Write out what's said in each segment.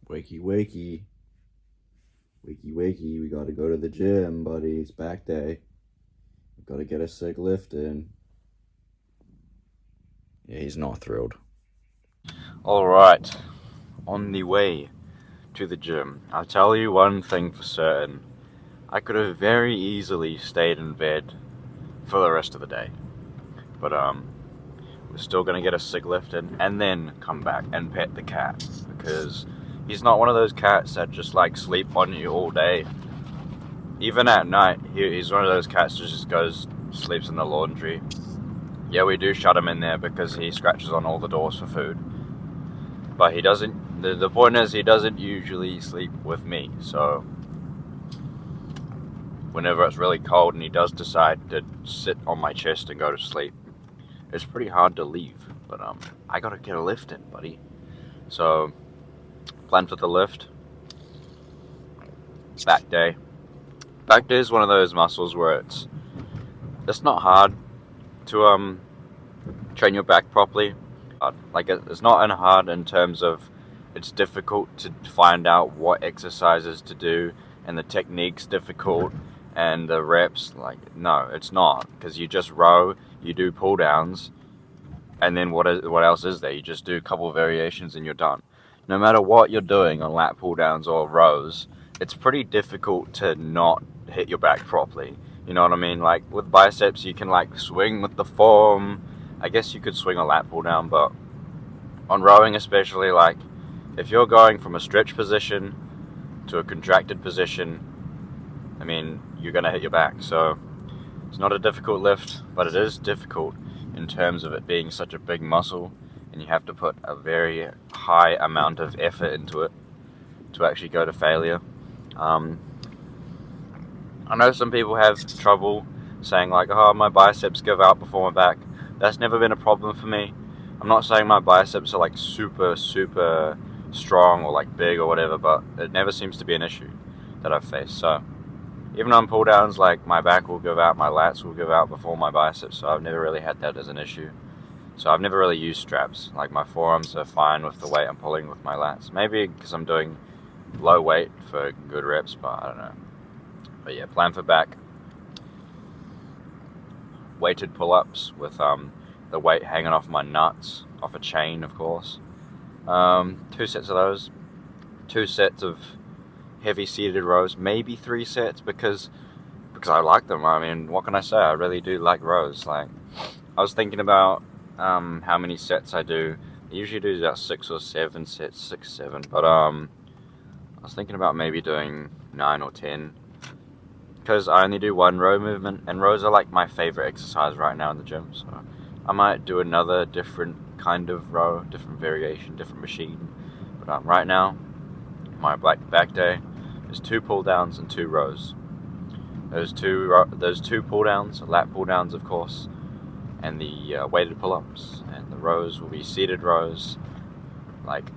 Wakey, wakey. Wakey, wakey. We gotta go to the gym, buddy. It's back day. We gotta get a sick lift in. Yeah, he's not thrilled. Alright, on the way to the gym. I'll tell you one thing for certain. I could have very easily stayed in bed for the rest of the day. But, we're still gonna get a sick lift in and then come back and pet the cat. Because he's not one of those cats that just like sleep on you all day. Even at night, he's one of those cats that just goes, sleeps in the laundry. Yeah, we do shut him in there because he scratches on all the doors for food. But he doesn't, the point is he doesn't usually sleep with me. So whenever it's really cold and he does decide to sit on my chest and go to sleep, it's pretty hard to leave. But I gotta get a lift in, buddy. So plan for the lift. Back day. Back day is one of those muscles where it's not hard to train your back properly. Like it's not hard in terms of it's difficult to find out what exercises to do and the technique's difficult and the reps, like, no, it's not, because you just row, you do pull downs, and then what else is there? You just do a couple of variations and you're done. No matter what you're doing on lat pull downs or rows, it's pretty difficult to not hit your back properly. You know what I mean? Like with biceps, you can like swing with the form. I guess you could swing a lat pull down, but on rowing especially, like if you're going from a stretch position to a contracted position, I mean, you're gonna hit your back. So it's not a difficult lift, but it is difficult in terms of it being such a big muscle, and you have to put a very high amount of effort into it to actually go to failure. I know some people have trouble saying like, oh, my biceps give out before my back. That's never been a problem for me. I'm not saying my biceps are like super strong or like big or whatever, but it never seems to be an issue that I've faced. So even on pull downs, like my back will give out, my lats will give out before my biceps, so I've never really had that as an issue. So I've never really used straps. Like my forearms are fine with the weight I'm pulling with my lats. Maybe because I'm doing low weight for good reps, but I don't know. But yeah, plan for back. Weighted pull-ups with the weight hanging off my nuts, off a chain, of course. 2 sets of those. 2 sets of heavy seated rows, maybe 3 sets because I like them. I mean, what can I say? I really do like rows. Like, I was thinking about how many sets I do. I usually do about 6 or 7 sets, 6, 7. But I was thinking about maybe doing 9 or 10 because I only do 1 row movement, and rows are like my favorite exercise right now in the gym. So I might do another different kind of row, different variation, different machine. But right now, my back day is 2 pull downs and 2 rows. Those two pull downs, lat pull downs, of course, and the weighted pull ups, and the rows will be seated rows. Like,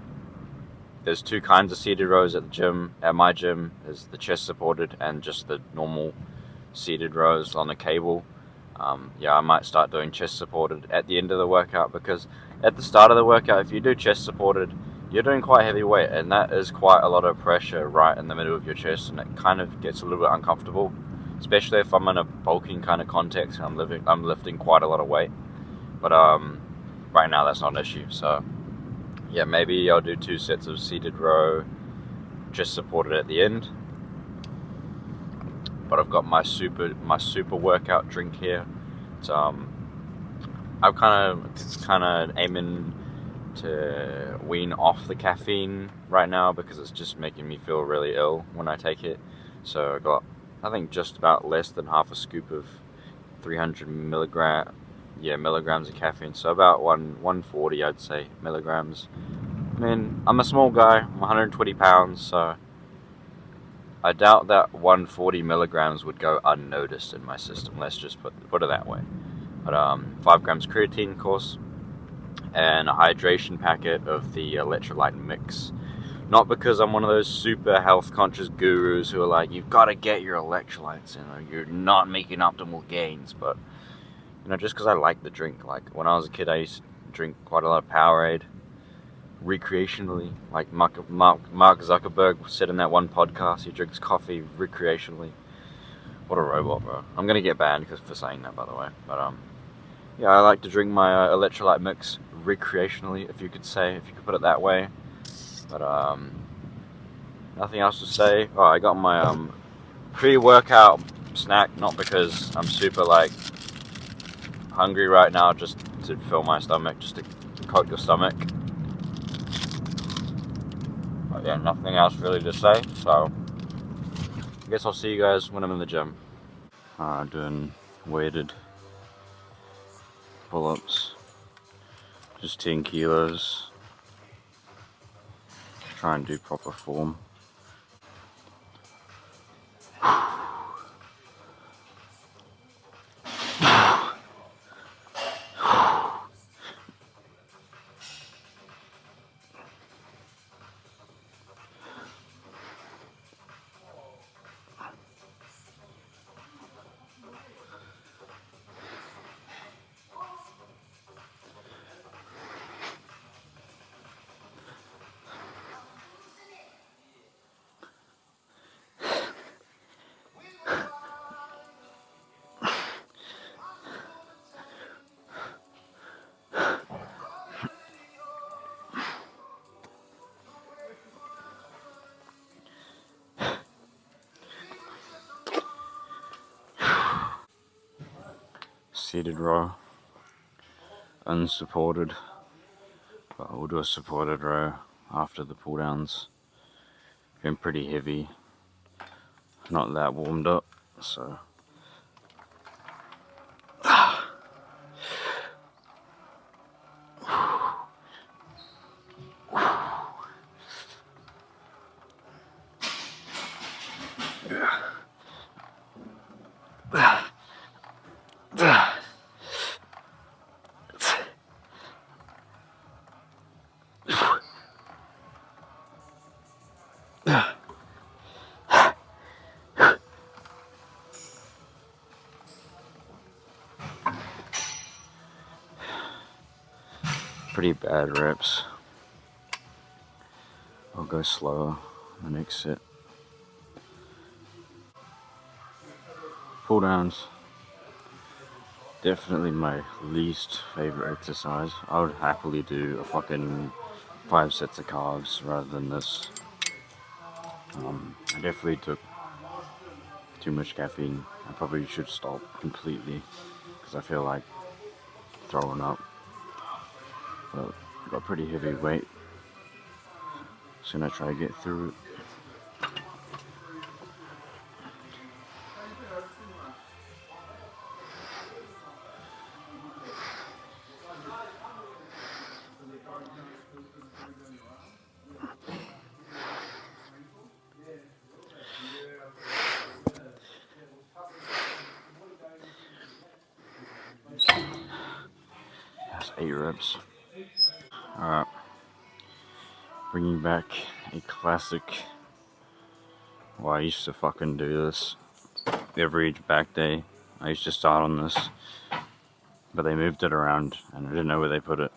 there's 2 kinds of seated rows at the gym. At my gym, there's the chest supported and just the normal seated rows on a cable. Yeah, I might start doing chest supported at the end of the workout, because at the start of the workout, if you do chest supported, you're doing quite heavy weight, and that is quite a lot of pressure right in the middle of your chest, and it kind of gets a little bit uncomfortable, especially if I'm in a bulking kind of context and I'm lifting quite a lot of weight. But right now that's not an issue. So yeah, maybe I'll do 2 sets of seated row, chest supported at the end. But I've got my super workout drink here. It's I'm kind of aiming to wean off the caffeine right now because it's just making me feel really ill when I take it. So I got, I think, just about less than half a scoop of 300 milligrams of caffeine. So about 140, I'd say, milligrams. I mean, I'm a small guy. I'm 120 pounds, so I doubt that 140 milligrams would go unnoticed in my system. Let's just put it that way. But 5 grams creatine, of course, and a hydration packet of the electrolyte mix. Not because I'm one of those super health conscious gurus who are like, you've got to get your electrolytes in, or you're not making optimal gains, but just because I like the drink. Like when I was a kid, I used to drink quite a lot of Powerade, recreationally, like Mark Zuckerberg said in that one podcast. He drinks coffee recreationally. What a robot, bro. I'm gonna get banned for saying that, by the way. But yeah, I like to drink my electrolyte mix recreationally, if you could put it that way. But nothing else to say. Oh, I got my pre-workout snack, not because I'm super like hungry right now, just to fill my stomach, just to coat your stomach. But yeah, nothing else really to say, so I guess I'll see you guys when I'm in the gym. Doing weighted pull-ups, just 10 kilos, try and do proper form. Seated row, unsupported, but we'll do a supported row after the pull downs. Been pretty heavy, not that warmed up, so pretty bad reps. I'll go slower the next set. Pull downs, definitely my least favorite exercise. I would happily do a fucking 5 sets of calves rather than this. I definitely took too much caffeine. I probably should stop completely because I feel like throwing up. But I got pretty heavy weight. Just gonna try to get through it. That's 8 reps. Alright. Bringing back a classic. Well, I used to fucking do this every back day. I used to start on this, but they moved it around and I didn't know where they put it.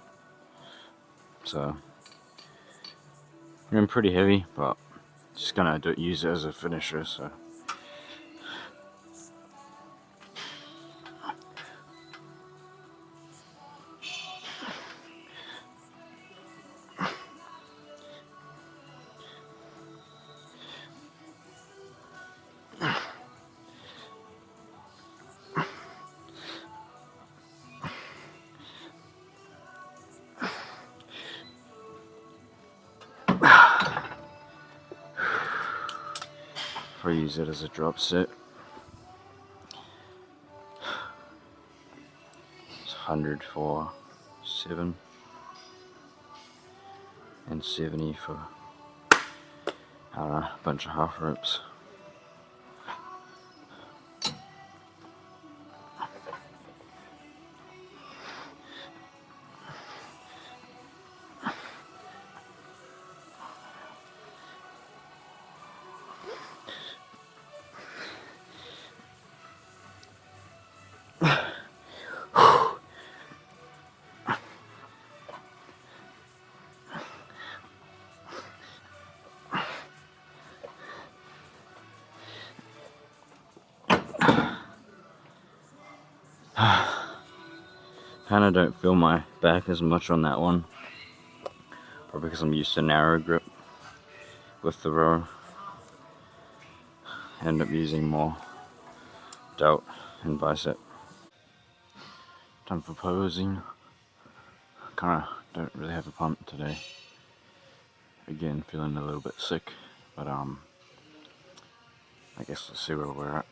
So, I'm pretty heavy, but just gonna use it as a finisher, so. I'll use it as a drop set. It's 100 for 7 and 70 for, I don't know, a bunch of half reps. kind of don't feel my back as much on that one, probably because I'm used to narrow grip with the row. End up using more delt and bicep. Time for posing. Kinda don't really have a punt today. Again, feeling a little bit sick, but I guess let's see where we're at.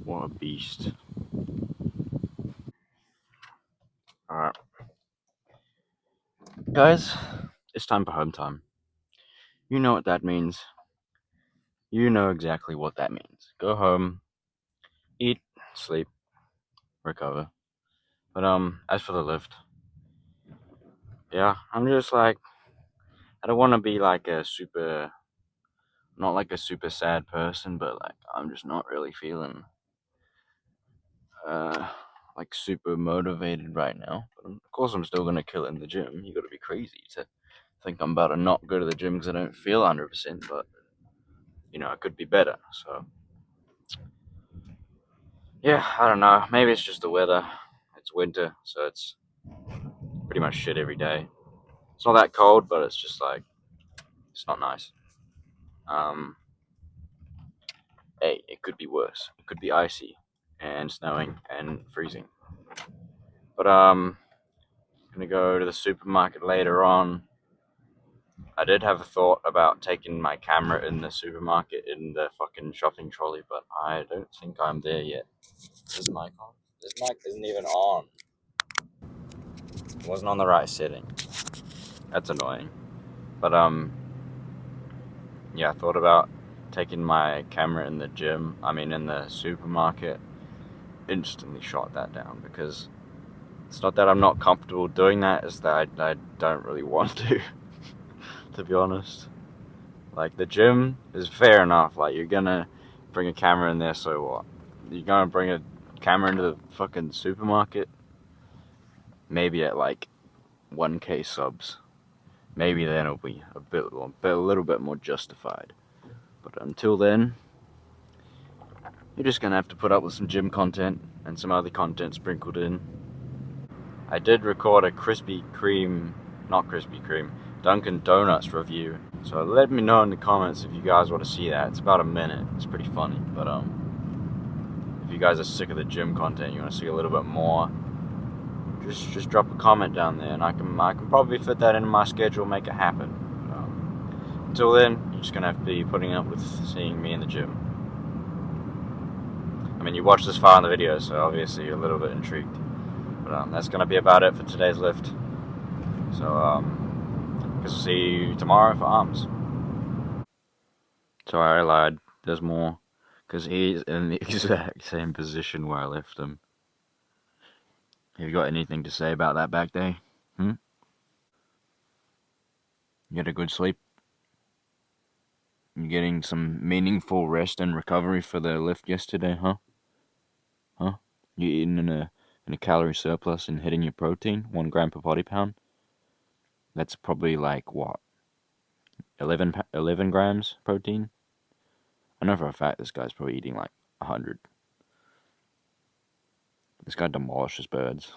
What a beast. Alright. Guys, it's time for home time. You know what that means. You know exactly what that means. Go home, eat, sleep, recover. But as for the lift, yeah, I'm just like, I don't want to be like not like a super sad person, but like I'm just not really feeling uh like super motivated right now. But of course, I'm still gonna kill it in the gym. You got to be crazy to think I'm about to not go to the gym because I don't feel 100%. But it could be better. So yeah, I don't know. Maybe it's just the weather. It's winter, so it's pretty much shit every day. It's not that cold, but it's just like it's not nice. Um, hey, it could be worse. It could be icy and snowing and freezing. But gonna go to the supermarket later on. I did have a thought about taking my camera in the supermarket in the fucking shopping trolley, but I don't think I'm there yet. Is this mic on? This mic isn't even on. It wasn't on the right setting. That's annoying. But yeah, I thought about taking my camera in the gym. I mean, in the supermarket. Instantly shot that down because it's not that I'm not comfortable doing that. It's that I don't really want to. To be honest, like the gym is fair enough. Like you're gonna bring a camera in there, so what? You're gonna bring a camera into the fucking supermarket? Maybe at like 1K subs. Maybe then it'll be a little bit more justified. But until then, you're just gonna have to put up with some gym content and some other content sprinkled in. I did record a not Krispy Kreme, Dunkin' Donuts review. So let me know in the comments if you guys want to see that. It's about a minute. It's pretty funny. But if you guys are sick of the gym content, you want to see a little bit more, just drop a comment down there, and I can probably fit that into my schedule, make it happen. Until then, you're just gonna have to be putting up with seeing me in the gym. I mean, you watched this far in the video, so obviously you're a little bit intrigued. But that's gonna be about it for today's lift. So guess we'll see you tomorrow for arms. Sorry, I lied. There's more, because he's in the exact same position where I left him. Have you got anything to say about that back day? You had a good sleep? You getting some meaningful rest and recovery for the lift yesterday, huh? Huh? You eating in a and a calorie surplus and hitting your protein, 1 gram per body pound, that's probably like what, 11 grams protein? I know for a fact this guy's probably eating like 100. This guy demolishes birds.